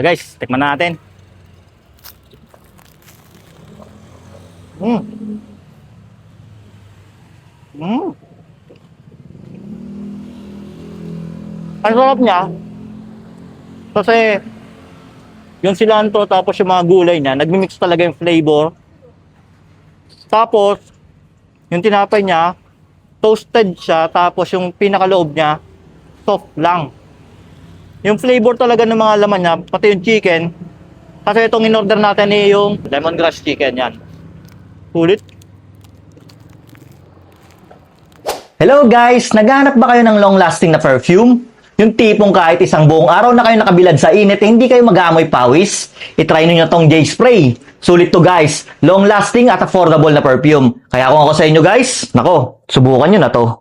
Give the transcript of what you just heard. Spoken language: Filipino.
Guys, tikman natin. Ang sarap niya. Kasi yung cilantro tapos yung mga gulay niya, nagmi-mix talaga yung flavor. Tapos yung tinapay niya, toasted siya, tapos yung pinakaloob niya, soft lang. Yung flavor talaga ng mga laman niya, pati yung chicken. Kasi itong in-order natin eh yung lemongrass chicken yan. Sulit. Hello guys! Naghahanap ba kayo ng long-lasting na perfume? Yung tipong kahit isang buong araw na kayo nakabilad sa init, hindi kayo mag-aamoy pawis? I-try nyo tong J-Spray. Sulit to guys. Long-lasting at affordable na perfume. Kaya kung ako sa inyo guys, nako, subukan nyo na to.